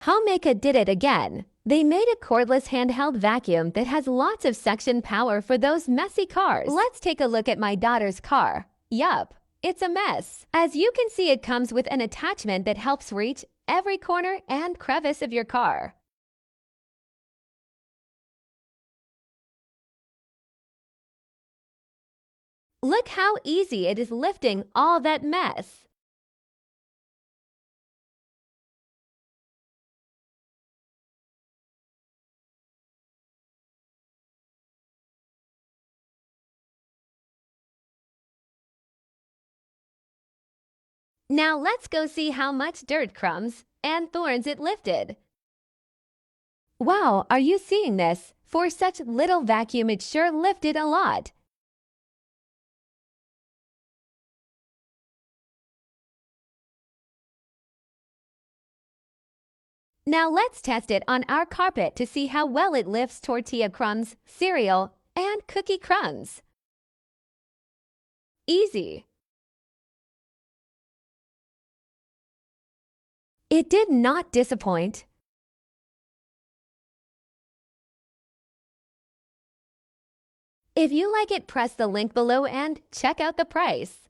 Homemaker did it again. They made a cordless handheld vacuum that has lots of suction power for those messy cars. Let's take a look at my daughter's car. Yup, it's a mess. As you can see, it comes with an attachment that helps reach every corner and crevice of your car. Look how easy it is lifting all that mess. Now let's go see how much dirt, crumbs, and thorns it lifted. Wow, are you seeing this? For such little vacuum, it sure lifted a lot. Now let's test it on our carpet to see how well it lifts tortilla crumbs, cereal, and cookie crumbs. Easy. It did not disappoint. If you like it, press the link below and check out the price.